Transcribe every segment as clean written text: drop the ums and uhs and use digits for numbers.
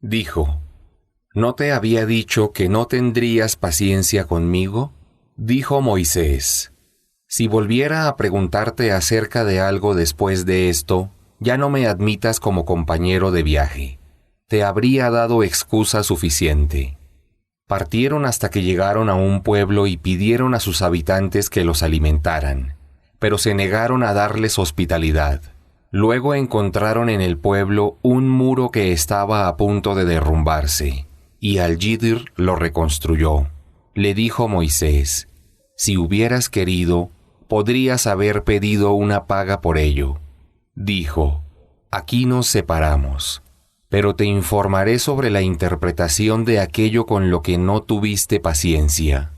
Dijo: ¿No te había dicho que no tendrías paciencia conmigo? Dijo Moisés: Si volviera a preguntarte acerca de algo después de esto, ya no me admitas como compañero de viaje. Te habría dado excusa suficiente. Partieron hasta que llegaron a un pueblo y pidieron a sus habitantes que los alimentaran, pero se negaron a darles hospitalidad. Luego encontraron en el pueblo un muro que estaba a punto de derrumbarse, y Al-Jidr lo reconstruyó. Le dijo Moisés: Si hubieras querido, podrías haber pedido una paga por ello. Dijo: Aquí nos separamos, pero te informaré sobre la interpretación de aquello con lo que no tuviste paciencia.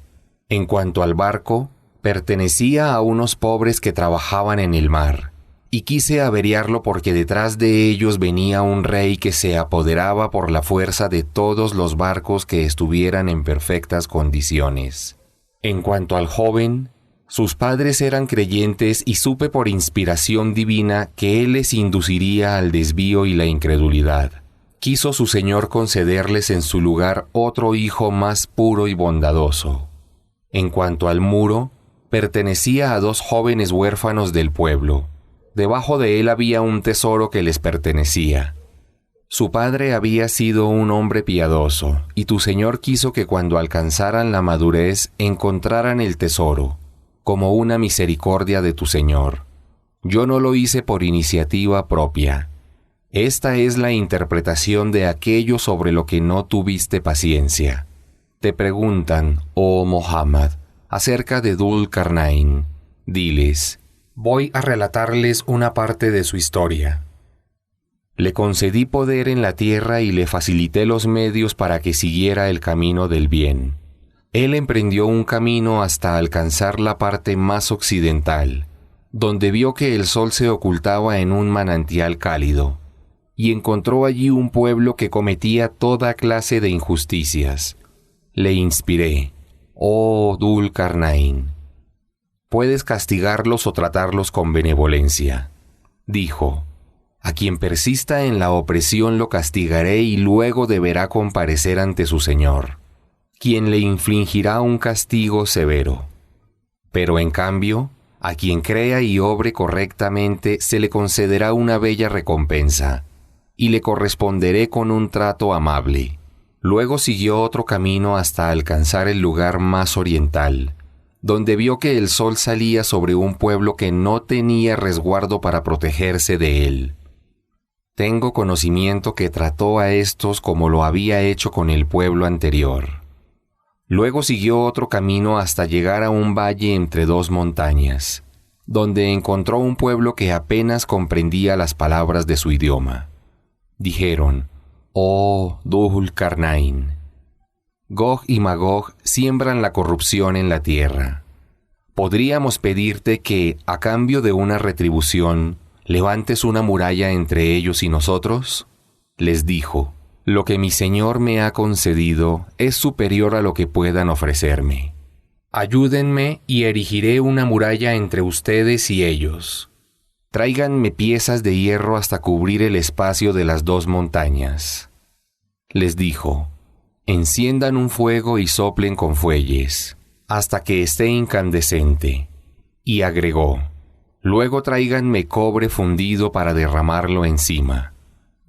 En cuanto al barco, pertenecía a unos pobres que trabajaban en el mar, y quise averiarlo porque detrás de ellos venía un rey que se apoderaba por la fuerza de todos los barcos que estuvieran en perfectas condiciones. En cuanto al joven, sus padres eran creyentes y supe por inspiración divina que él les induciría al desvío y la incredulidad. Quiso su Señor concederles en su lugar otro hijo más puro y bondadoso. En cuanto al muro, pertenecía a 2 jóvenes huérfanos del pueblo. Debajo de él había un tesoro que les pertenecía. Su padre había sido un hombre piadoso, y tu Señor quiso que cuando alcanzaran la madurez encontraran el tesoro, como una misericordia de tu Señor. Yo no lo hice por iniciativa propia. Esta es la interpretación de aquello sobre lo que no tuviste paciencia. Te preguntan, oh Muhammad, acerca de Dhul Qarnayn. Diles: voy a relatarles una parte de su historia. Le concedí poder en la tierra y le facilité los medios para que siguiera el camino del bien. Él emprendió un camino hasta alcanzar la parte más occidental, donde vio que el sol se ocultaba en un manantial cálido, y encontró allí un pueblo que cometía toda clase de injusticias. Le inspiré: oh Dhul Qarnayn, puedes castigarlos o tratarlos con benevolencia. Dijo: a quien persista en la opresión lo castigaré y luego deberá comparecer ante su Señor, quien le infligirá un castigo severo. Pero en cambio, a quien crea y obre correctamente se le concederá una bella recompensa, y le corresponderé con un trato amable. Luego siguió otro camino hasta alcanzar el lugar más oriental, donde vio que el sol salía sobre un pueblo que no tenía resguardo para protegerse de él. Tengo conocimiento que trató a estos como lo había hecho con el pueblo anterior. Luego siguió otro camino hasta llegar a un valle entre 2 montañas, donde encontró un pueblo que apenas comprendía las palabras de su idioma. Dijeron: oh Dhul Qarnayn, Gog y Magog siembran la corrupción en la tierra. ¿Podríamos pedirte que, a cambio de una retribución, levantes una muralla entre ellos y nosotros? Les dijo: lo que mi Señor me ha concedido es superior a lo que puedan ofrecerme. Ayúdenme y erigiré una muralla entre ustedes y ellos. Tráiganme piezas de hierro hasta cubrir el espacio de las 2 montañas. Les dijo: enciendan un fuego y soplen con fuelles, hasta que esté incandescente. Y agregó: luego tráiganme cobre fundido para derramarlo encima.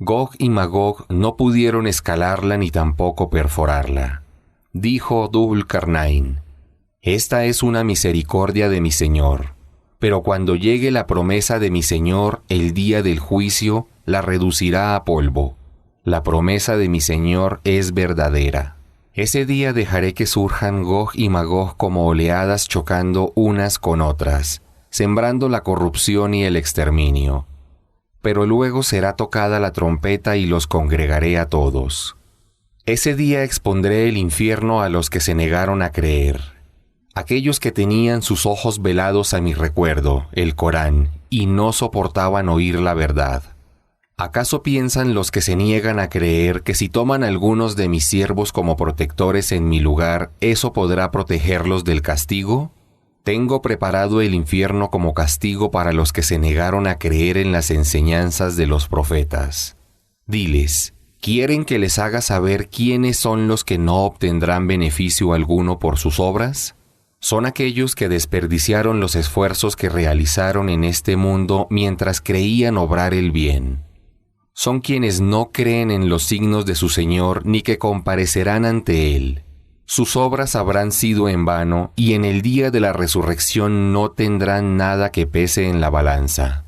Gog y Magog no pudieron escalarla ni tampoco perforarla. Dijo Dhul Qarnayn: esta es una misericordia de mi Señor, pero cuando llegue la promesa de mi Señor el día del juicio, la reducirá a polvo. La promesa de mi Señor es verdadera. Ese día dejaré que surjan Gog y Magog como oleadas chocando unas con otras, sembrando la corrupción y el exterminio. Pero luego será tocada la trompeta y los congregaré a todos. Ese día expondré el infierno a los que se negaron a creer, aquellos que tenían sus ojos velados a mi recuerdo, el Corán, y no soportaban oír la verdad. ¿Acaso piensan los que se niegan a creer que si toman algunos de mis siervos como protectores en mi lugar, eso podrá protegerlos del castigo? Tengo preparado el infierno como castigo para los que se negaron a creer en las enseñanzas de los profetas. Diles: ¿quieren que les haga saber quiénes son los que no obtendrán beneficio alguno por sus obras? Son aquellos que desperdiciaron los esfuerzos que realizaron en este mundo mientras creían obrar el bien. Son quienes no creen en los signos de su Señor ni que comparecerán ante Él. Sus obras habrán sido en vano y en el día de la resurrección no tendrán nada que pese en la balanza.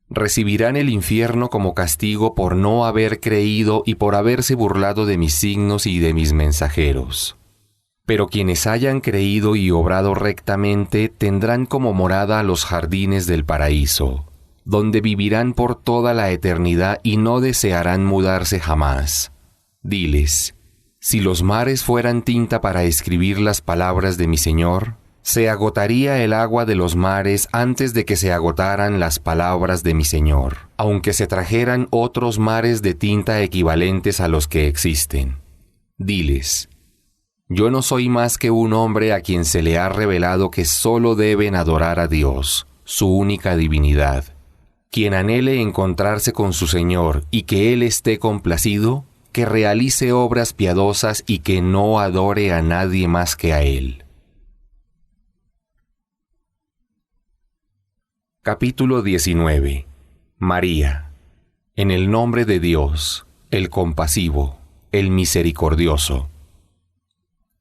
Recibirán el infierno como castigo por no haber creído y por haberse burlado de mis signos y de mis mensajeros. Pero quienes hayan creído y obrado rectamente tendrán como morada los jardines del paraíso, donde vivirán por toda la eternidad y no desearán mudarse jamás. Diles, si los mares fueran tinta para escribir las palabras de mi Señor, se agotaría el agua de los mares antes de que se agotaran las palabras de mi Señor, aunque se trajeran otros mares de tinta equivalentes a los que existen. Diles, yo no soy más que un hombre a quien se le ha revelado que solo deben adorar a Dios, su única divinidad. Quien anhele encontrarse con su Señor y que Él esté complacido, que realice obras piadosas y que no adore a nadie más que a Él. Capítulo 19. María. En el nombre de Dios, el compasivo, el misericordioso.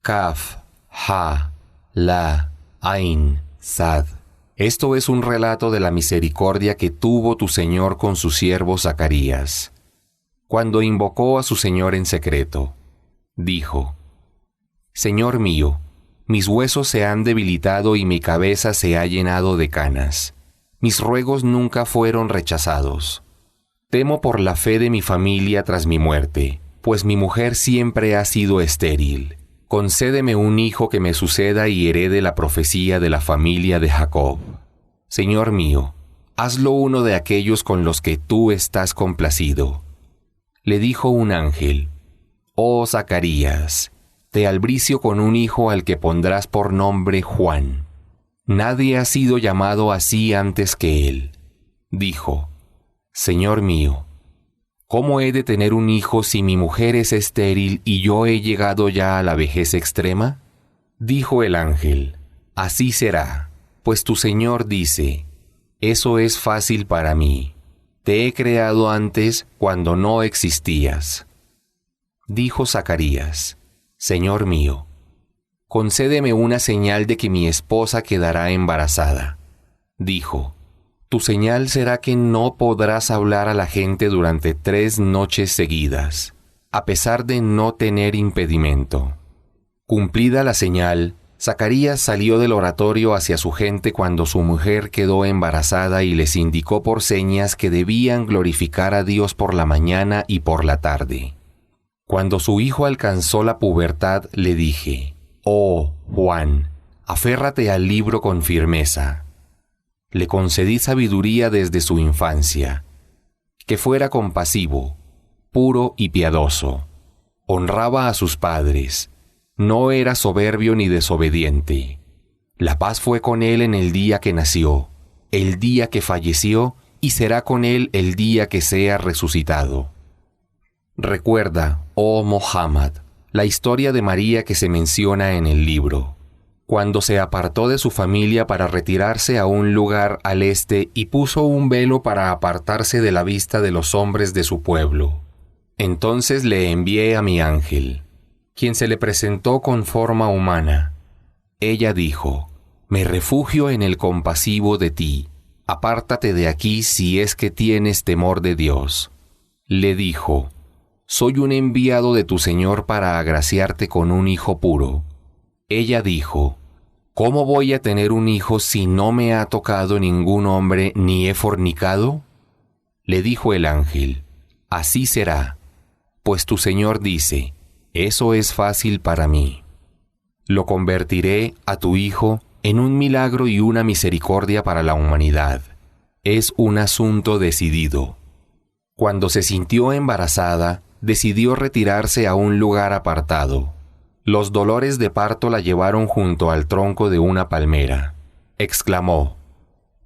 Kaf, Ha, La, Ain, Sad. Esto es un relato de la misericordia que tuvo tu Señor con su siervo Zacarías. Cuando invocó a su Señor en secreto, dijo, Señor mío, mis huesos se han debilitado y mi cabeza se ha llenado de canas. Mis ruegos nunca fueron rechazados. Temo por la fe de mi familia tras mi muerte, pues mi mujer siempre ha sido estéril. Concédeme un hijo que me suceda y herede la profecía de la familia de Jacob. Señor mío, hazlo uno de aquellos con los que tú estás complacido. Le dijo un ángel, Oh Zacarías, te albricio con un hijo al que pondrás por nombre Juan. Nadie ha sido llamado así antes que él. Dijo, Señor mío, ¿cómo he de tener un hijo si mi mujer es estéril y yo he llegado ya a la vejez extrema? Dijo el ángel, así será, pues tu Señor dice, eso es fácil para mí. Te he creado antes cuando no existías. Dijo Zacarías, Señor mío, concédeme una señal de que mi esposa quedará embarazada. Dijo, tu señal será que no podrás hablar a la gente durante 3 noches seguidas, a pesar de no tener impedimento. Cumplida la señal, Zacarías salió del oratorio hacia su gente cuando su mujer quedó embarazada y les indicó por señas que debían glorificar a Dios por la mañana y por la tarde. Cuando su hijo alcanzó la pubertad, le dije, Oh, Juan, aférrate al libro con firmeza. Le concedí sabiduría desde su infancia, que fuera compasivo, puro y piadoso. Honraba a sus padres, no era soberbio ni desobediente. La paz fue con él en el día que nació, el día que falleció, y será con él el día que sea resucitado. Recuerda, oh Muhammad, la historia de María que se menciona en el libro. Cuando se apartó de su familia para retirarse a un lugar al este y puso un velo para apartarse de la vista de los hombres de su pueblo. Entonces le envié a mi ángel, quien se le presentó con forma humana. Ella dijo, me refugio en el compasivo de ti, apártate de aquí si es que tienes temor de Dios. Le dijo, soy un enviado de tu Señor para agraciarte con un hijo puro. Ella dijo, ¿cómo voy a tener un hijo si no me ha tocado ningún hombre ni he fornicado? Le dijo el ángel, así será, pues tu Señor dice, eso es fácil para mí. Lo convertiré a tu hijo en un milagro y una misericordia para la humanidad. Es un asunto decidido. Cuando se sintió embarazada, decidió retirarse a un lugar apartado. Los dolores de parto la llevaron junto al tronco de una palmera. Exclamó,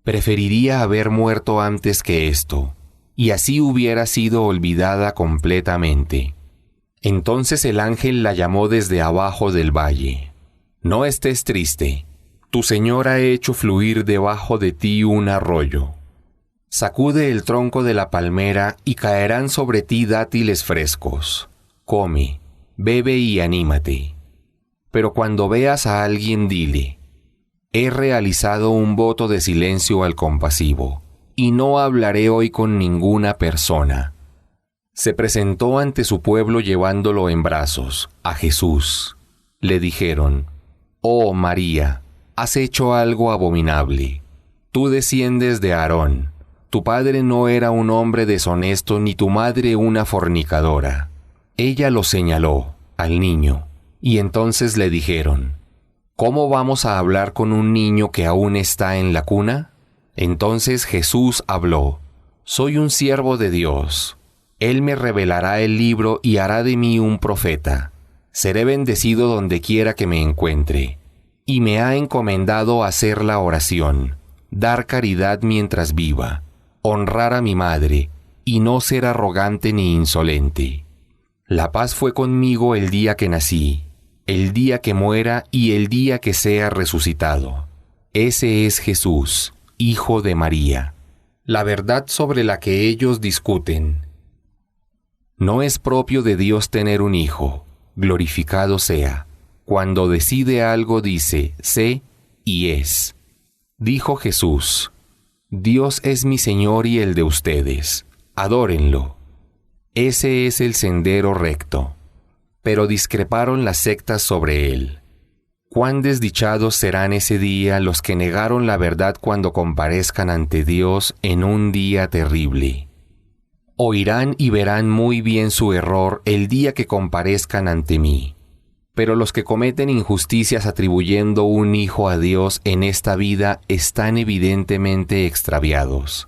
preferiría haber muerto antes que esto. y así hubiera sido olvidada completamente. Entonces el ángel la llamó desde abajo del valle. No estés triste, tu Señor ha hecho fluir debajo de ti un arroyo. Sacude el tronco de la palmera y caerán sobre ti dátiles frescos. Come, bebe y anímate. Pero cuando veas a alguien dile, he realizado un voto de silencio al compasivo, y no hablaré hoy con ninguna persona. Se presentó ante su pueblo llevándolo en brazos, a Jesús. Le dijeron, oh María, has hecho algo abominable. Tú desciendes de Aarón. Tu padre no era un hombre deshonesto ni tu madre una fornicadora. Ella lo señaló, al niño, y entonces le dijeron, ¿cómo vamos a hablar con un niño que aún está en la cuna? Entonces Jesús habló, soy un siervo de Dios. Él me revelará el libro y hará de mí un profeta. Seré bendecido donde quiera que me encuentre. Y me ha encomendado hacer la oración, dar caridad mientras viva, honrar a mi madre, y no ser arrogante ni insolente. La paz fue conmigo el día que nací, el día que muera y el día que sea resucitado. Ese es Jesús, Hijo de María. La verdad sobre la que ellos discuten. No es propio de Dios tener un hijo, glorificado sea. Cuando decide algo dice, sé y es. Dijo Jesús, Dios es mi Señor y el de ustedes, adórenlo. Ese es el sendero recto. Pero discreparon las sectas sobre él. Cuán desdichados serán ese día los que negaron la verdad cuando comparezcan ante Dios en un día terrible. Oirán y verán muy bien su error el día que comparezcan ante mí. Pero los que cometen injusticias atribuyendo un hijo a Dios en esta vida están evidentemente extraviados.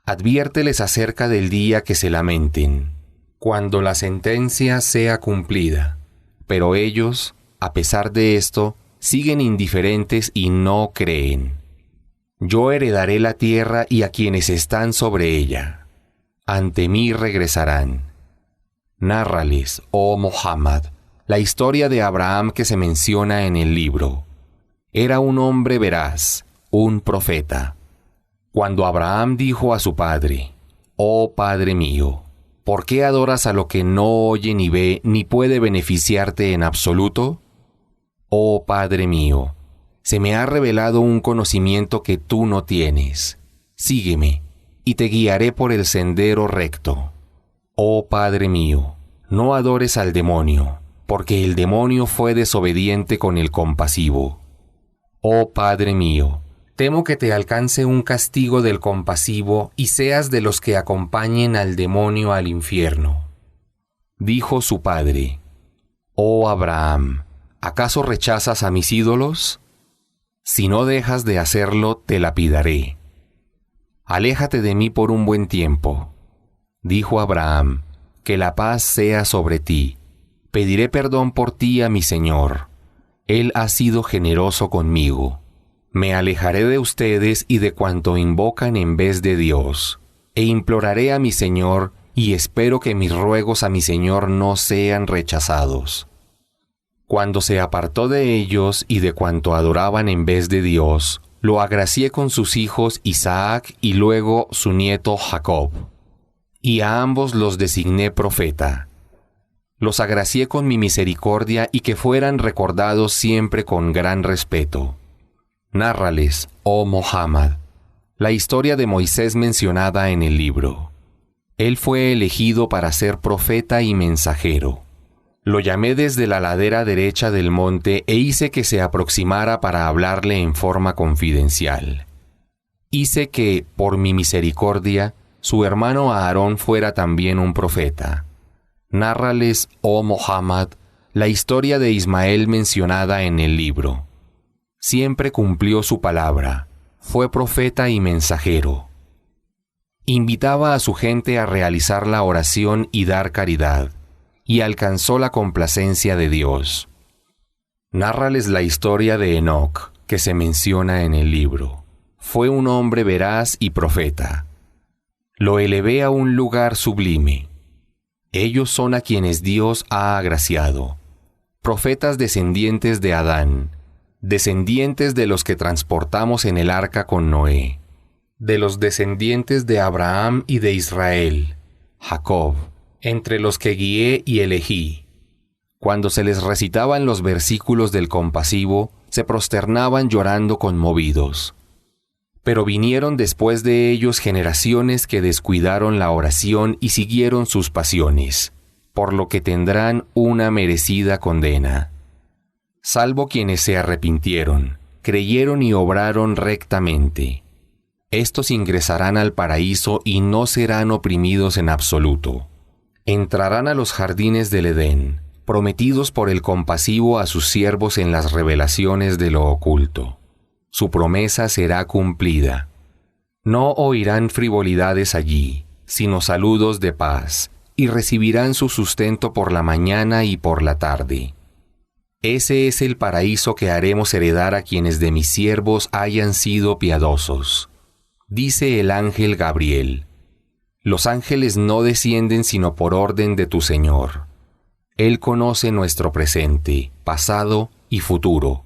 Adviérteles acerca del día que se lamenten, cuando la sentencia sea cumplida. Pero ellos, a pesar de esto, siguen indiferentes y no creen. Yo heredaré la tierra y a quienes están sobre ella. Ante mí regresarán. Nárrales, oh Muhammad, la historia de Abraham que se menciona en el libro. Era un hombre veraz, un profeta. Cuando Abraham dijo a su padre, oh Padre mío, ¿por qué adoras a lo que no oye ni ve ni puede beneficiarte en absoluto? Oh Padre mío, se me ha revelado un conocimiento que tú no tienes. Sígueme, y te guiaré por el sendero recto. Oh Padre mío, no adores al demonio, porque el demonio fue desobediente con el compasivo. Oh Padre mío, temo que te alcance un castigo del compasivo y seas de los que acompañen al demonio al infierno. Dijo su padre, oh Abraham, ¿acaso rechazas a mis ídolos? Si no dejas de hacerlo, te lapidaré. Aléjate de mí por un buen tiempo. Dijo Abraham, que la paz sea sobre ti. Pediré perdón por ti a mi Señor. Él ha sido generoso conmigo. Me alejaré de ustedes y de cuanto invocan en vez de Dios, e imploraré a mi Señor, y espero que mis ruegos a mi Señor no sean rechazados. Cuando se apartó de ellos y de cuanto adoraban en vez de Dios, lo agracié con sus hijos Isaac y luego su nieto Jacob. Y a ambos los designé profeta. Los agracié con mi misericordia y que fueran recordados siempre con gran respeto. Nárrales, oh Muhammad, la historia de Moisés mencionada en el libro. Él fue elegido para ser profeta y mensajero. Lo llamé desde la ladera derecha del monte e hice que se aproximara para hablarle en forma confidencial. Hice que, por mi misericordia, su hermano Aarón fuera también un profeta. Nárrales, oh Muhammad, la historia de Ismael mencionada en el libro. Siempre cumplió su palabra, fue profeta y mensajero. Invitaba a su gente a realizar la oración y dar caridad, y alcanzó la complacencia de Dios. Nárrales la historia de Enoc, que se menciona en el libro. Fue un hombre veraz y profeta. Lo elevé a un lugar sublime. Ellos son a quienes Dios ha agraciado, profetas descendientes de Adán, descendientes de los que transportamos en el arca con Noé, de los descendientes de Abraham y de Israel, Jacob, entre los que guié y elegí. Cuando se les recitaban los versículos del compasivo, se prosternaban llorando conmovidos. Pero vinieron después de ellos generaciones que descuidaron la oración y siguieron sus pasiones, por lo que tendrán una merecida condena. Salvo quienes se arrepintieron, creyeron y obraron rectamente. Estos ingresarán al paraíso y no serán oprimidos en absoluto. Entrarán a los jardines del Edén, prometidos por el compasivo a sus siervos en las revelaciones de lo oculto. Su promesa será cumplida. No oirán frivolidades allí, sino saludos de paz, y recibirán su sustento por la mañana y por la tarde. Ese es el paraíso que haremos heredar a quienes de mis siervos hayan sido piadosos. Dice el ángel Gabriel: Los ángeles no descienden sino por orden de tu Señor. Él conoce nuestro presente, pasado y futuro.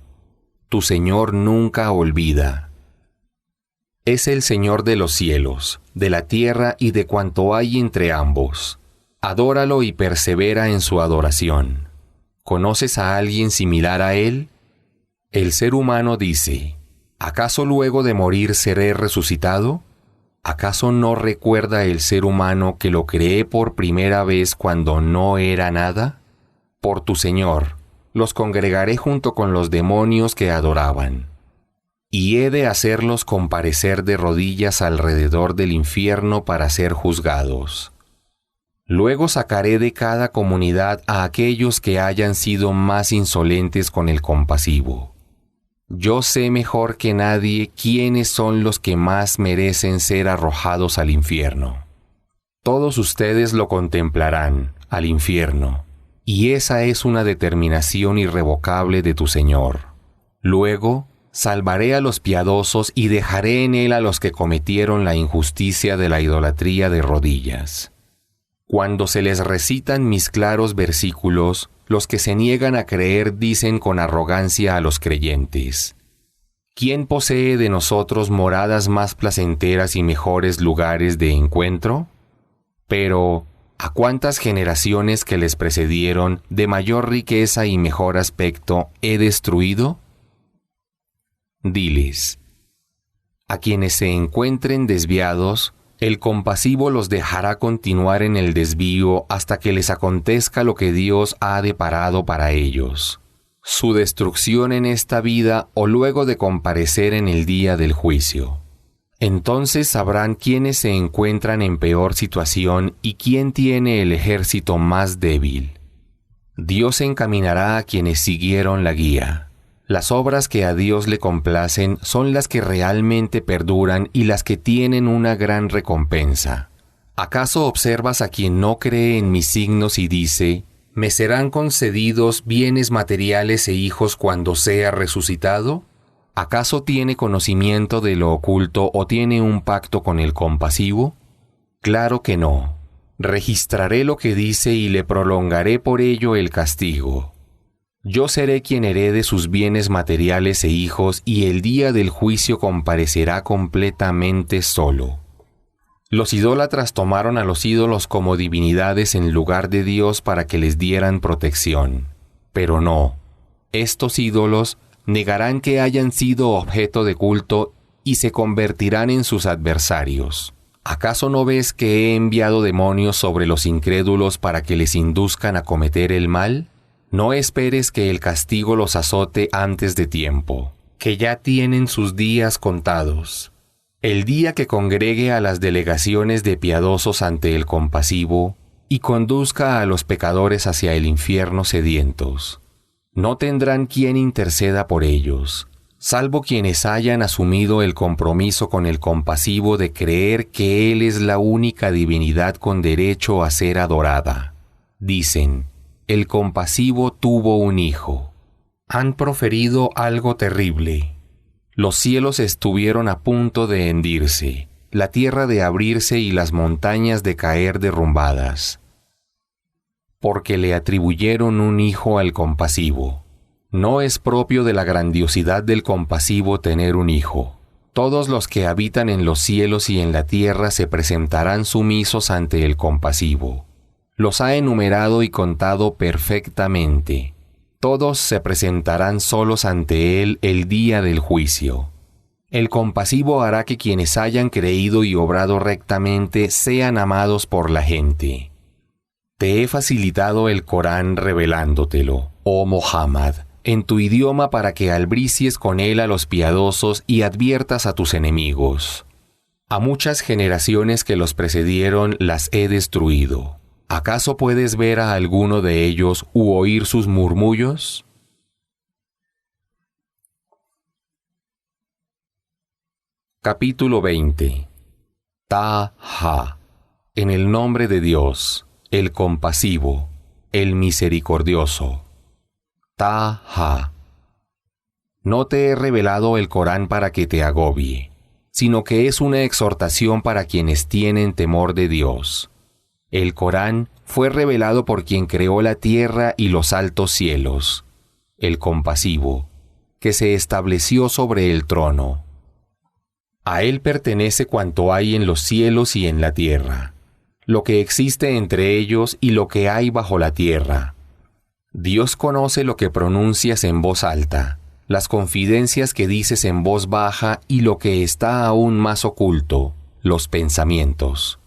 Tu Señor nunca olvida. Es el Señor de los cielos, de la tierra y de cuanto hay entre ambos. Adóralo y persevera en su adoración. ¿Conoces a alguien similar a Él? El ser humano dice: ¿acaso luego de morir seré resucitado? ¿Acaso no recuerda el ser humano que lo creé por primera vez cuando no era nada? Por tu Señor, los congregaré junto con los demonios que adoraban. Y he de hacerlos comparecer de rodillas alrededor del infierno para ser juzgados. Luego sacaré de cada comunidad a aquellos que hayan sido más insolentes con el compasivo. Yo sé mejor que nadie quiénes son los que más merecen ser arrojados al infierno. Todos ustedes lo contemplarán, al infierno, y esa es una determinación irrevocable de tu Señor. Luego, salvaré a los piadosos y dejaré en él a los que cometieron la injusticia de la idolatría de rodillas. Cuando se les recitan mis claros versículos, los que se niegan a creer dicen con arrogancia a los creyentes: ¿quién posee de nosotros moradas más placenteras y mejores lugares de encuentro? Pero, ¿a cuántas generaciones que les precedieron de mayor riqueza y mejor aspecto he destruido? Diles: a quienes se encuentren desviados, el compasivo los dejará continuar en el desvío hasta que les acontezca lo que Dios ha deparado para ellos, su destrucción en esta vida o luego de comparecer en el día del juicio. Entonces sabrán quiénes se encuentran en peor situación y quién tiene el ejército más débil. Dios encaminará a quienes siguieron la guía. Las obras que a Dios le complacen son las que realmente perduran y las que tienen una gran recompensa. ¿Acaso observas a quien no cree en mis signos y dice: ¿me serán concedidos bienes materiales e hijos cuando sea resucitado? ¿Acaso tiene conocimiento de lo oculto o tiene un pacto con el compasivo? Claro que no. Registraré lo que dice y le prolongaré por ello el castigo. Yo seré quien herede sus bienes materiales e hijos, y el día del juicio comparecerá completamente solo. Los idólatras tomaron a los ídolos como divinidades en lugar de Dios para que les dieran protección. Pero no, estos ídolos negarán que hayan sido objeto de culto y se convertirán en sus adversarios. ¿Acaso no ves que he enviado demonios sobre los incrédulos para que les induzcan a cometer el mal? No esperes que el castigo los azote antes de tiempo, que ya tienen sus días contados. El día que congregue a las delegaciones de piadosos ante el compasivo y conduzca a los pecadores hacia el infierno sedientos. No tendrán quien interceda por ellos, salvo quienes hayan asumido el compromiso con el compasivo de creer que Él es la única divinidad con derecho a ser adorada. Dicen: el compasivo tuvo un hijo. Han proferido algo terrible. Los cielos estuvieron a punto de hendirse. la tierra de abrirse y las montañas de caer derrumbadas. Porque le atribuyeron un hijo al compasivo. No es propio de la grandiosidad del compasivo tener un hijo. Todos los que habitan en los cielos y en la tierra se presentarán sumisos ante el compasivo. Los ha enumerado y contado perfectamente. Todos se presentarán solos ante él el día del juicio. El compasivo hará que quienes hayan creído y obrado rectamente sean amados por la gente. Te he facilitado el Corán revelándotelo, oh Muhammad, en tu idioma para que albricies con él a los piadosos y adviertas a tus enemigos. A muchas generaciones que los precedieron las he destruido. ¿Acaso puedes ver a alguno de ellos u oír sus murmullos? Capítulo 20. Ta-ha. En el nombre de Dios, el compasivo, el misericordioso. Ta-ha. No te he revelado el Corán para que te agobie, sino que es una exhortación para quienes tienen temor de Dios. El Corán fue revelado por quien creó la tierra y los altos cielos, el compasivo, que se estableció sobre el trono. A él pertenece cuanto hay en los cielos y en la tierra, lo que existe entre ellos y lo que hay bajo la tierra. Dios conoce lo que pronuncias en voz alta, las confidencias que dices en voz baja y lo que está aún más oculto, los pensamientos.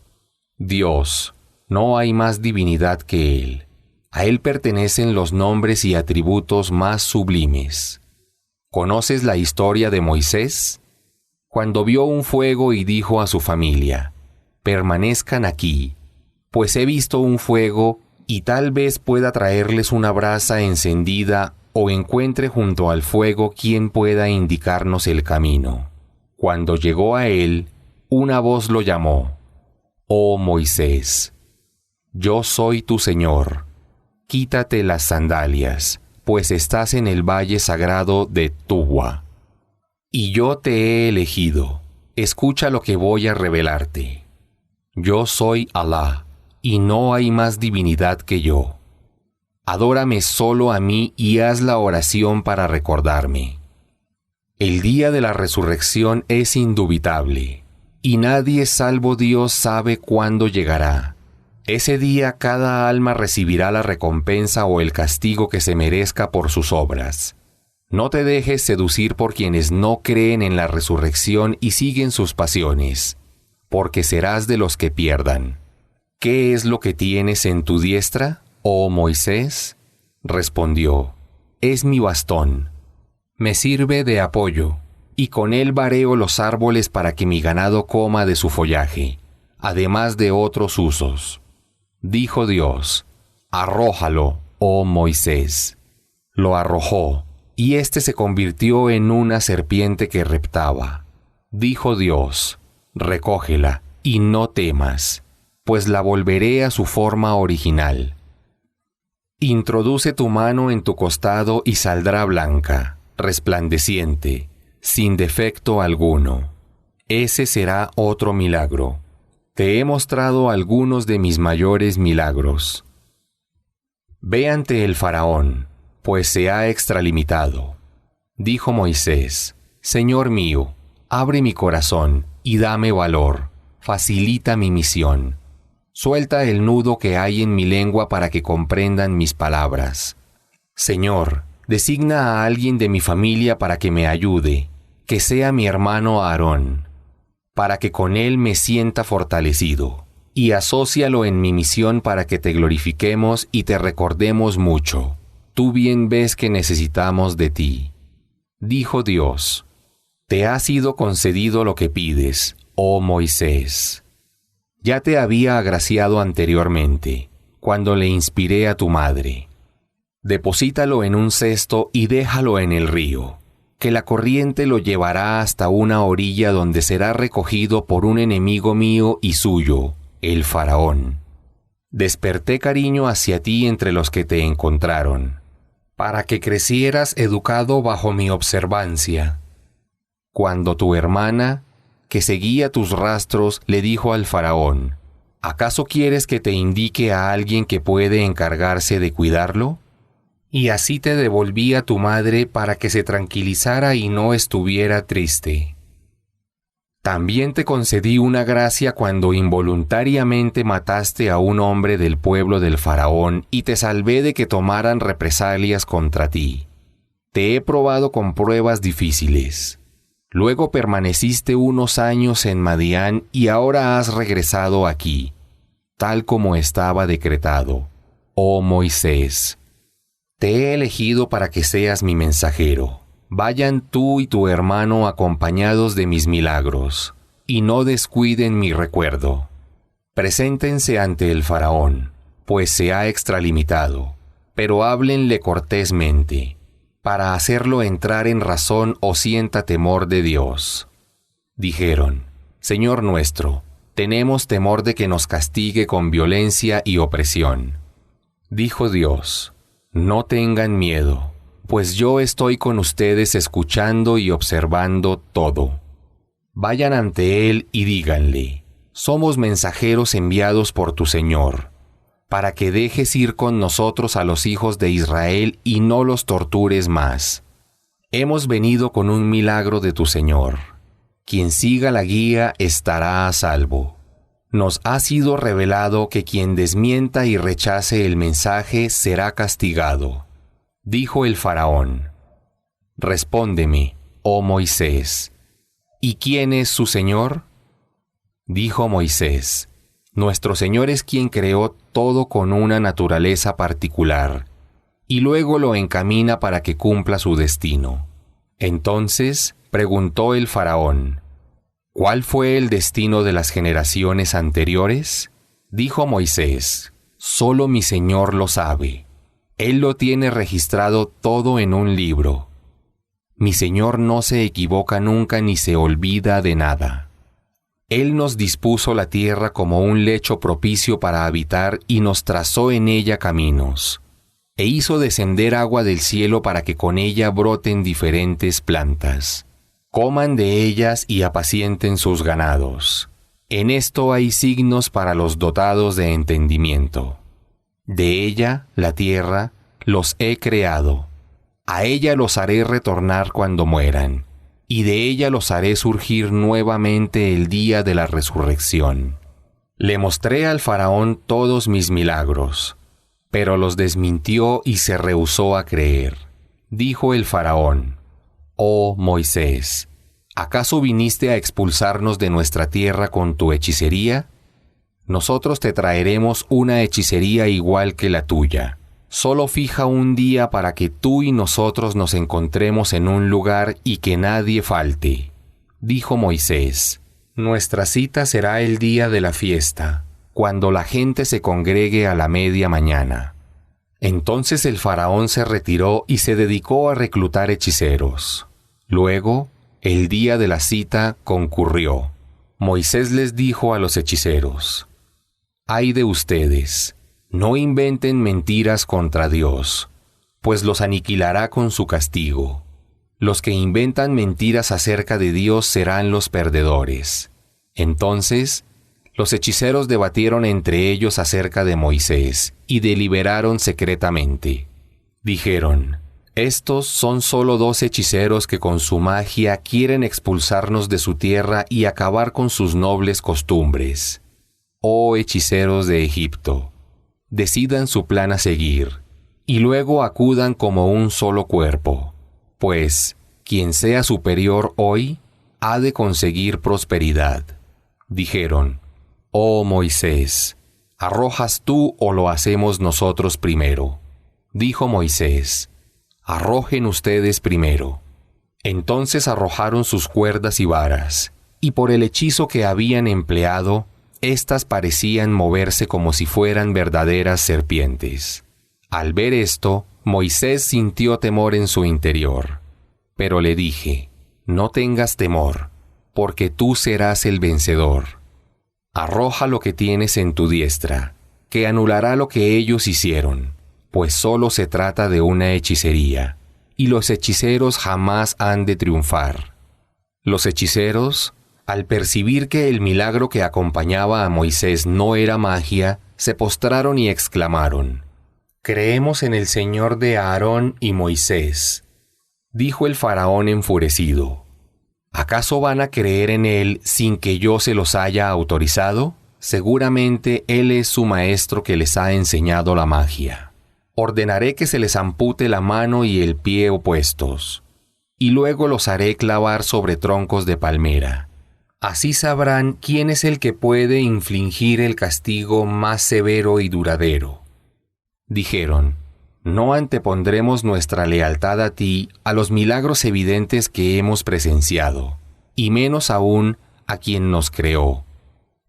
Dios, no hay más divinidad que Él. A Él pertenecen los nombres y atributos más sublimes. ¿Conoces la historia de Moisés? Cuando vio un fuego y dijo a su familia, permanezcan aquí, pues he visto un fuego y tal vez pueda traerles una brasa encendida o encuentre junto al fuego quien pueda indicarnos el camino. Cuando llegó a él, una voz lo llamó, oh Moisés, yo soy tu Señor, quítate las sandalias, pues estás en el valle sagrado de Tuwa. Y yo te he elegido, escucha lo que voy a revelarte. Yo soy Alá, y no hay más divinidad que yo. Adórame solo a mí y haz la oración para recordarme. El día de la resurrección es indubitable, y nadie salvo Dios sabe cuándo llegará. Ese día cada alma recibirá la recompensa o el castigo que se merezca por sus obras. No te dejes seducir por quienes no creen en la resurrección y siguen sus pasiones, porque serás de los que pierdan. ¿Qué es lo que tienes en tu diestra, oh Moisés? Respondió, es mi bastón. Me sirve de apoyo, y con él vareo los árboles para que mi ganado coma de su follaje, además de otros usos. Dijo Dios, arrójalo, oh Moisés. Lo arrojó, y éste se convirtió en una serpiente que reptaba. Dijo Dios, recógela, y no temas, pues la volveré a su forma original. Introduce tu mano en tu costado y saldrá blanca, resplandeciente, sin defecto alguno. Ese será otro milagro. Te he mostrado algunos de mis mayores milagros. Ve ante el faraón, pues se ha extralimitado. Dijo Moisés, Señor mío, abre mi corazón y dame valor, facilita mi misión. Suelta el nudo que hay en mi lengua para que comprendan mis palabras. Señor, designa a alguien de mi familia para que me ayude, que sea mi hermano Aarón, para que con él me sienta fortalecido, y asócialo en mi misión para que te glorifiquemos y te recordemos mucho. Tú bien ves que necesitamos de ti. Dijo Dios, te ha sido concedido lo que pides, oh Moisés. Ya te había agraciado anteriormente, cuando le inspiré a tu madre. Deposítalo en un cesto y déjalo en el río, que la corriente lo llevará hasta una orilla donde será recogido por un enemigo mío y suyo, el faraón. Desperté cariño hacia ti entre los que te encontraron, para que crecieras educado bajo mi observancia. Cuando tu hermana, que seguía tus rastros, le dijo al faraón: ¿acaso quieres que te indique a alguien que puede encargarse de cuidarlo? Y así te devolví a tu madre para que se tranquilizara y no estuviera triste. También te concedí una gracia cuando involuntariamente mataste a un hombre del pueblo del faraón y te salvé de que tomaran represalias contra ti. Te he probado con pruebas difíciles. Luego permaneciste unos años en Madián y ahora has regresado aquí, tal como estaba decretado, oh Moisés. Te he elegido para que seas mi mensajero. Vayan tú y tu hermano acompañados de mis milagros, y no descuiden mi recuerdo. Preséntense ante el faraón, pues se ha extralimitado, pero háblenle cortésmente, para hacerlo entrar en razón o sienta temor de Dios. Dijeron: Señor nuestro, tenemos temor de que nos castigue con violencia y opresión. Dijo Dios: no tengan miedo, pues yo estoy con ustedes escuchando y observando todo. Vayan ante él y díganle: somos mensajeros enviados por tu Señor, para que dejes ir con nosotros a los hijos de Israel y no los tortures más. Hemos venido con un milagro de tu Señor. Quien siga la guía estará a salvo. Nos ha sido revelado que quien desmienta y rechace el mensaje será castigado. Dijo el faraón: respóndeme, oh Moisés, ¿y quién es su Señor? Dijo Moisés: nuestro Señor es quien creó todo con una naturaleza particular, y luego lo encamina para que cumpla su destino. Entonces preguntó el faraón: ¿cuál fue el destino de las generaciones anteriores? Dijo Moisés: solo mi Señor lo sabe. Él lo tiene registrado todo en un libro. Mi Señor no se equivoca nunca ni se olvida de nada. Él nos dispuso la tierra como un lecho propicio para habitar y nos trazó en ella caminos, e hizo descender agua del cielo para que con ella broten diferentes plantas. Coman de ellas y apacienten sus ganados. En esto hay signos para los dotados de entendimiento. De ella, la tierra, los he creado. A ella los haré retornar cuando mueran, y de ella los haré surgir nuevamente el día de la resurrección. Le mostré al faraón todos mis milagros, pero los desmintió y se rehusó a creer. Dijo el faraón: oh Moisés, ¿acaso viniste a expulsarnos de nuestra tierra con tu hechicería? Nosotros te traeremos una hechicería igual que la tuya. Solo fija un día para que tú y nosotros nos encontremos en un lugar y que nadie falte. Dijo Moisés: nuestra cita será el día de la fiesta, cuando la gente se congregue a la media mañana. Entonces el faraón se retiró y se dedicó a reclutar hechiceros. Luego, el día de la cita concurrió. Moisés les dijo a los hechiceros: ay de ustedes, no inventen mentiras contra Dios, pues los aniquilará con su castigo. Los que inventan mentiras acerca de Dios serán los perdedores. Entonces, los hechiceros debatieron entre ellos acerca de Moisés y deliberaron secretamente. Dijeron: estos son solo 2 hechiceros que con su magia quieren expulsarnos de su tierra y acabar con sus nobles costumbres. Oh hechiceros de Egipto, decidan su plan a seguir, y luego acudan como un solo cuerpo, pues quien sea superior hoy ha de conseguir prosperidad. Dijeron: oh Moisés, ¿arrojas tú o lo hacemos nosotros primero? Dijo Moisés: arrojen ustedes primero. Entonces arrojaron sus cuerdas y varas, y por el hechizo que habían empleado, éstas parecían moverse como si fueran verdaderas serpientes. Al ver esto, Moisés sintió temor en su interior. Pero le dije: no tengas temor, porque tú serás el vencedor. Arroja lo que tienes en tu diestra, que anulará lo que ellos hicieron, pues solo se trata de una hechicería, y los hechiceros jamás han de triunfar. Los hechiceros al percibir que el milagro que acompañaba a Moisés no era magia, se postraron y exclamaron: «Creemos en el Señor de Aarón y Moisés». Dijo el faraón enfurecido: «¿Acaso van a creer en él sin que yo se los haya autorizado? Seguramente él es su maestro que les ha enseñado la magia. Ordenaré que se les ampute la mano y el pie opuestos, y luego los haré clavar sobre troncos de palmera. Así sabrán quién es el que puede infligir el castigo más severo y duradero». Dijeron: «No antepondremos nuestra lealtad a ti a los milagros evidentes que hemos presenciado, y menos aún a quien nos creó.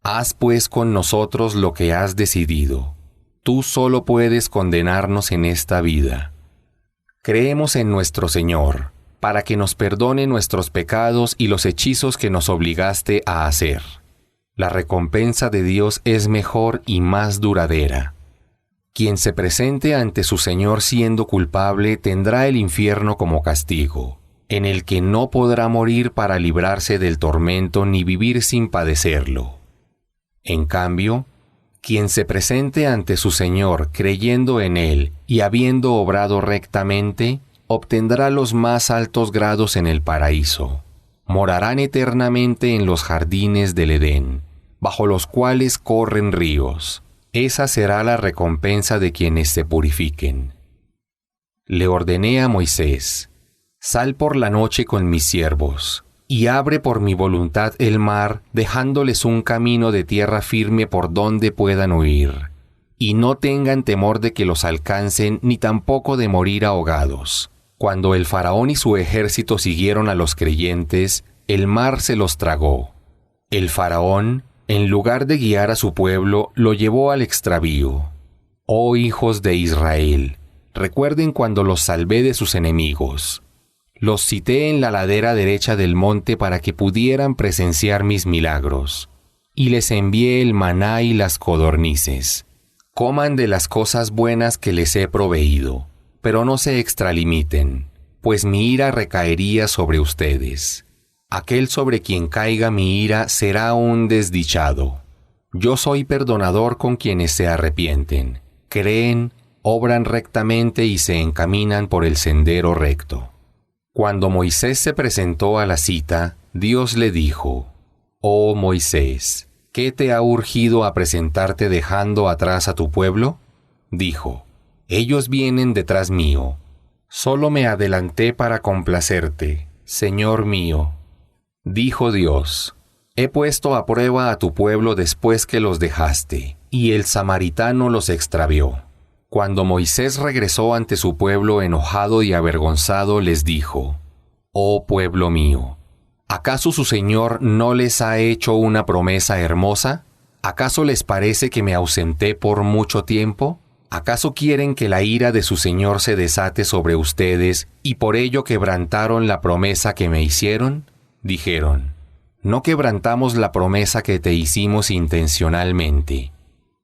Haz pues con nosotros lo que has decidido. Tú solo puedes condenarnos en esta vida. Creemos en nuestro Señor, para que nos perdone nuestros pecados y los hechizos que nos obligaste a hacer. La recompensa de Dios es mejor y más duradera. Quien se presente ante su Señor siendo culpable tendrá el infierno como castigo, en el que no podrá morir para librarse del tormento ni vivir sin padecerlo. En cambio, quien se presente ante su Señor creyendo en Él y habiendo obrado rectamente, obtendrá los más altos grados en el paraíso. Morarán eternamente en los jardines del Edén, bajo los cuales corren ríos. Esa será la recompensa de quienes se purifiquen. Le ordené a Moisés: «Sal por la noche con mis siervos, y abre por mi voluntad el mar, dejándoles un camino de tierra firme por donde puedan huir, y no tengan temor de que los alcancen, ni tampoco de morir ahogados». Cuando el faraón y su ejército siguieron a los creyentes, el mar se los tragó. El faraón, en lugar de guiar a su pueblo, lo llevó al extravío. Oh hijos de Israel, recuerden cuando los salvé de sus enemigos. Los cité en la ladera derecha del monte para que pudieran presenciar mis milagros, y les envié el maná y las codornices. Coman de las cosas buenas que les he proveído, pero no se extralimiten, pues mi ira recaería sobre ustedes. Aquel sobre quien caiga mi ira será un desdichado. Yo soy perdonador con quienes se arrepienten, creen, obran rectamente y se encaminan por el sendero recto. Cuando Moisés se presentó a la cita, Dios le dijo: «Oh Moisés, ¿qué te ha urgido a presentarte dejando atrás a tu pueblo?». Dijo: «Ellos vienen detrás mío. Solo me adelanté para complacerte, Señor mío». Dijo Dios: «He puesto a prueba a tu pueblo después que los dejaste, y el samaritano los extravió». Cuando Moisés regresó ante su pueblo enojado y avergonzado, les dijo: «Oh pueblo mío, ¿acaso su Señor no les ha hecho una promesa hermosa? ¿Acaso les parece que me ausenté por mucho tiempo? ¿Acaso quieren que la ira de su Señor se desate sobre ustedes y por ello quebrantaron la promesa que me hicieron?». Dijeron: «No quebrantamos la promesa que te hicimos intencionalmente,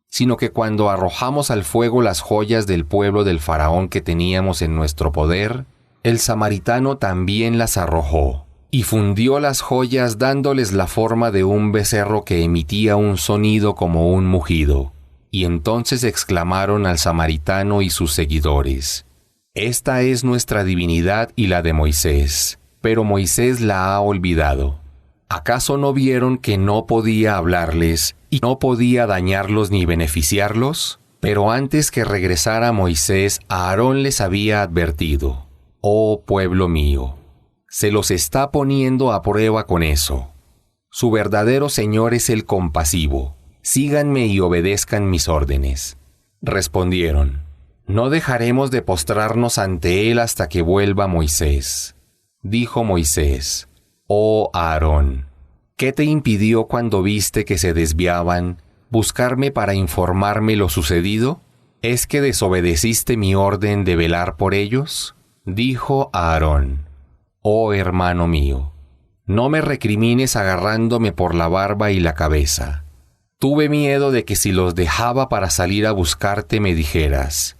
sino que cuando arrojamos al fuego las joyas del pueblo del faraón que teníamos en nuestro poder, el samaritano también las arrojó, y fundió las joyas dándoles la forma de un becerro que emitía un sonido como un mugido». Y entonces exclamaron al samaritano y sus seguidores: «Esta es nuestra divinidad y la de Moisés, pero Moisés la ha olvidado. ¿Acaso no vieron que no podía hablarles y no podía dañarlos ni beneficiarlos? Pero antes que regresara Moisés, Aarón les había advertido: «Oh pueblo mío, se los está poniendo a prueba con eso. Su verdadero Señor es el compasivo. Síganme y obedezcan mis órdenes». Respondieron: «No dejaremos de postrarnos ante él hasta que vuelva Moisés». Dijo Moisés: «Oh Aarón, ¿qué te impidió cuando viste que se desviaban buscarme para informarme lo sucedido? ¿Es que desobedeciste mi orden de velar por ellos?». Dijo Aarón: «Oh hermano mío, no me recrimines agarrándome por la barba y la cabeza. Tuve miedo de que si los dejaba para salir a buscarte me dijeras: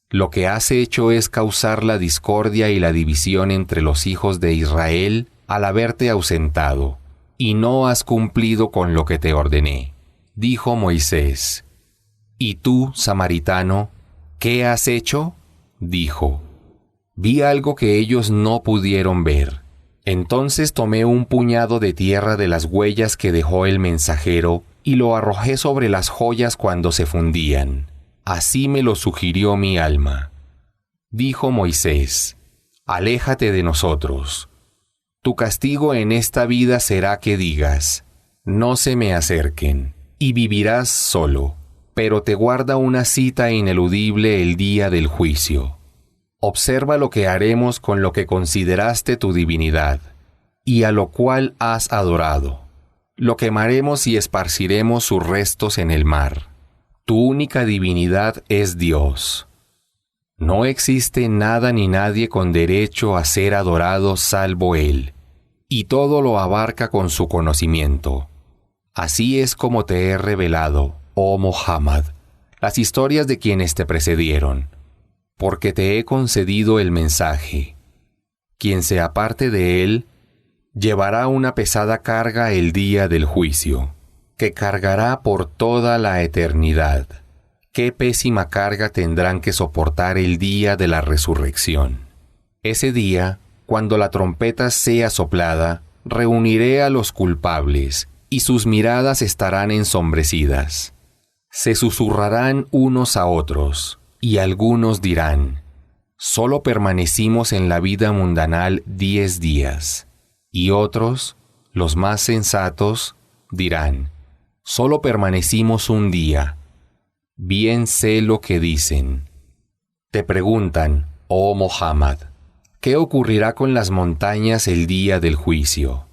lo que has hecho es causar la discordia y la división entre los hijos de Israel al haberte ausentado, y no has cumplido con lo que te ordené. Dijo Moisés. ¿Y tú, samaritano, qué has hecho? Dijo. Vi algo que ellos no pudieron ver. Entonces tomé un puñado de tierra de las huellas que dejó el mensajero y lo arrojé sobre las joyas cuando se fundían. Así me lo sugirió mi alma. Dijo Moisés, aléjate de nosotros. Tu castigo en esta vida será que digas, no se me acerquen, y vivirás solo, pero te guarda una cita ineludible el día del juicio. Observa lo que haremos con lo que consideraste tu divinidad, y a lo cual has adorado. Lo quemaremos y esparciremos sus restos en el mar. Tu única divinidad es Dios. No existe nada ni nadie con derecho a ser adorado salvo Él, y todo lo abarca con su conocimiento. Así es como te he revelado, oh Muhammad, las historias de quienes te precedieron, porque te he concedido el mensaje. Quien se aparte de él, llevará una pesada carga el día del juicio, que cargará por toda la eternidad. Qué pésima carga tendrán que soportar el día de la resurrección. Ese día, cuando la trompeta sea soplada, reuniré a los culpables, y sus miradas estarán ensombrecidas. Se susurrarán unos a otros, y algunos dirán, solo permanecimos en la vida mundanal 10 días. Y otros, los más sensatos, dirán, solo permanecimos un día. Bien sé lo que dicen. Te preguntan, oh Muhammad, ¿qué ocurrirá con las montañas el día del juicio?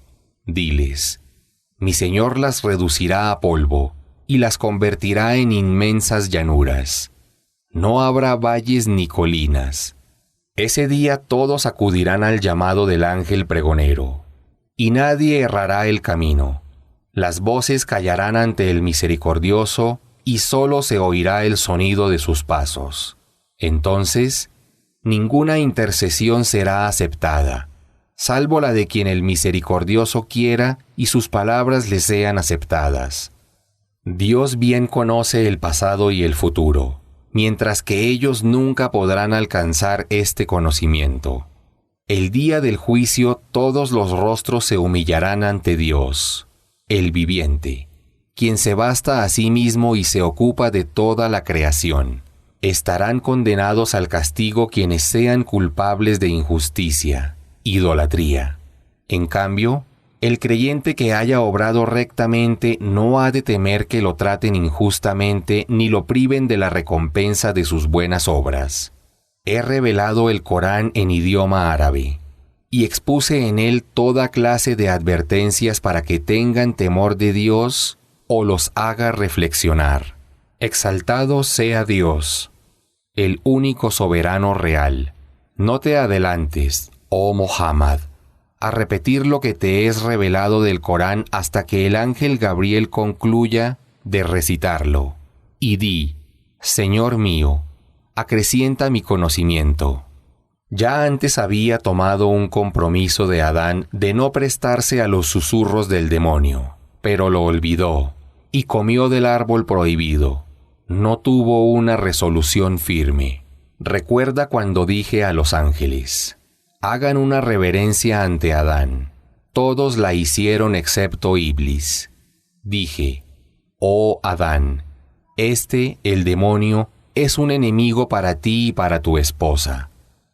Diles, mi Señor las reducirá a polvo y las convertirá en inmensas llanuras. No habrá valles ni colinas. Ese día todos acudirán al llamado del ángel pregonero, y nadie errará el camino. Las voces callarán ante el misericordioso, y solo se oirá el sonido de sus pasos. Entonces, ninguna intercesión será aceptada, salvo la de quien el misericordioso quiera y sus palabras le sean aceptadas. Dios bien conoce el pasado y el futuro, mientras que ellos nunca podrán alcanzar este conocimiento. El día del juicio todos los rostros se humillarán ante Dios, el viviente, quien se basta a sí mismo y se ocupa de toda la creación. Estarán condenados al castigo quienes sean culpables de injusticia, idolatría. En cambio, el creyente que haya obrado rectamente no ha de temer que lo traten injustamente ni lo priven de la recompensa de sus buenas obras. He revelado el Corán en idioma árabe, y expuse en él toda clase de advertencias para que tengan temor de Dios o los haga reflexionar. Exaltado sea Dios, el único soberano real. No te adelantes, oh Muhammad, a repetir lo que te es revelado del Corán hasta que el ángel Gabriel concluya de recitarlo. Y di, Señor mío, acrecienta mi conocimiento. Ya antes había tomado un compromiso de Adán de no prestarse a los susurros del demonio, pero lo olvidó, y comió del árbol prohibido. No tuvo una resolución firme. Recuerda cuando dije a los ángeles, hagan una reverencia ante Adán. Todos la hicieron excepto Iblis. Dije, oh Adán, el demonio, es un enemigo para ti y para tu esposa.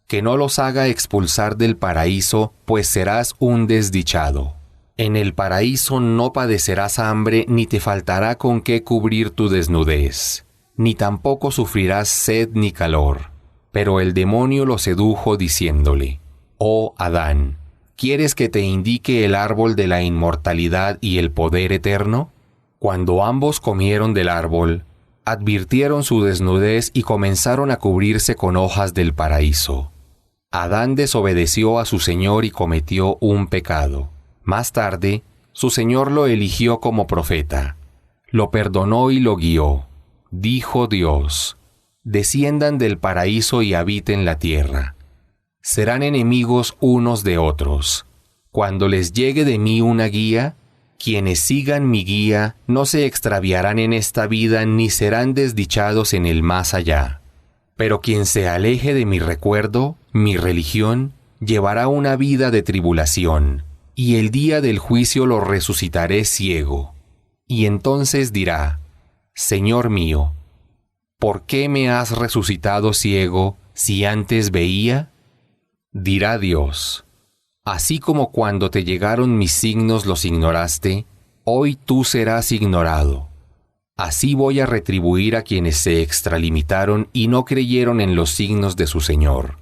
Que no los haga expulsar del paraíso, pues serás un desdichado. En el paraíso no padecerás hambre ni te faltará con qué cubrir tu desnudez, ni tampoco sufrirás sed ni calor. Pero el demonio lo sedujo diciéndole, oh Adán, ¿quieres que te indique el árbol de la inmortalidad y el poder eterno? Cuando ambos comieron del árbol, advirtieron su desnudez y comenzaron a cubrirse con hojas del paraíso. Adán desobedeció a su Señor y cometió un pecado. Más tarde, su Señor lo eligió como profeta. Lo perdonó y lo guió. Dijo Dios, desciendan del paraíso y habiten la tierra. Serán enemigos unos de otros. Cuando les llegue de mí una guía, Quienes sigan mi guía no se extraviarán en esta vida ni serán desdichados en el más allá. Pero quien se aleje de mi recuerdo, mi religión, llevará una vida de tribulación, y el día del juicio lo resucitaré ciego. Y entonces dirá: Señor mío, ¿por qué me has resucitado ciego si antes veía? Dirá Dios: así como cuando te llegaron mis signos los ignoraste, hoy tú serás ignorado. Así voy a retribuir a quienes se extralimitaron y no creyeron en los signos de su Señor.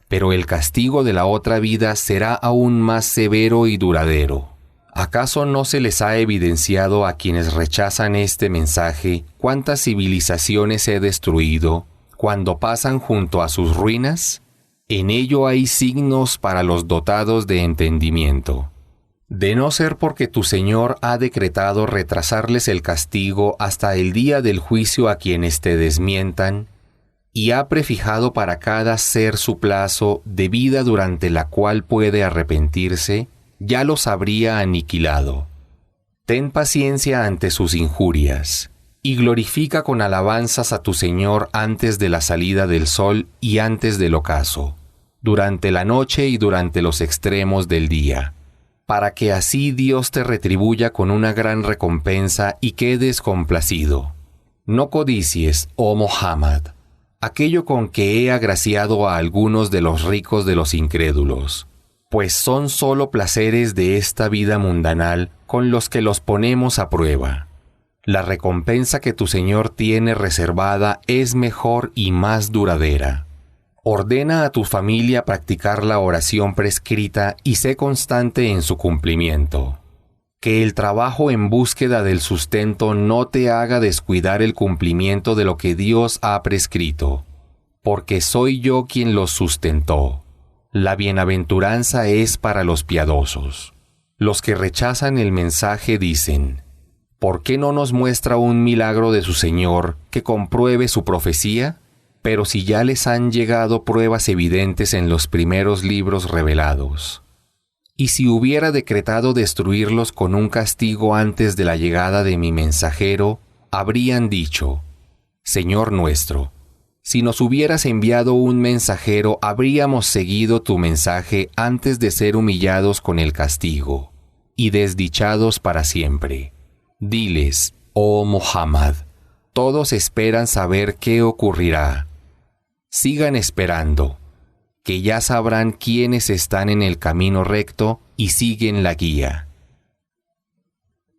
Pero el castigo de la otra vida será aún más severo y duradero. ¿Acaso no se les ha evidenciado a quienes rechazan este mensaje cuántas civilizaciones he destruido cuando pasan junto a sus ruinas? En ello hay signos para los dotados de entendimiento. De no ser porque tu Señor ha decretado retrasarles el castigo hasta el día del juicio a quienes te desmientan, y ha prefijado para cada ser su plazo de vida durante la cual puede arrepentirse, ya los habría aniquilado. Ten paciencia ante sus injurias, y glorifica con alabanzas a tu Señor antes de la salida del sol y antes del ocaso, durante la noche y durante los extremos del día, para que así Dios te retribuya con una gran recompensa y quedes complacido. No codicies, oh Muhammad, aquello con que he agraciado a algunos de los ricos de los incrédulos, pues son solo placeres de esta vida mundanal con los que los ponemos a prueba. La recompensa que tu Señor tiene reservada es mejor y más duradera. Ordena a tu familia practicar la oración prescrita y sé constante en su cumplimiento. Que el trabajo en búsqueda del sustento no te haga descuidar el cumplimiento de lo que Dios ha prescrito, porque soy yo quien los sustentó. La bienaventuranza es para los piadosos. Los que rechazan el mensaje dicen: ¿por qué no nos muestra un milagro de su Señor que compruebe su profecía? Pero si ya les han llegado pruebas evidentes en los primeros libros revelados. Y si hubiera decretado destruirlos con un castigo antes de la llegada de mi mensajero, habrían dicho: Señor nuestro, si nos hubieras enviado un mensajero, habríamos seguido tu mensaje antes de ser humillados con el castigo, y desdichados para siempre. Diles, oh Muhammad, todos esperan saber qué ocurrirá. Sigan esperando, que ya sabrán quiénes están en el camino recto y siguen la guía.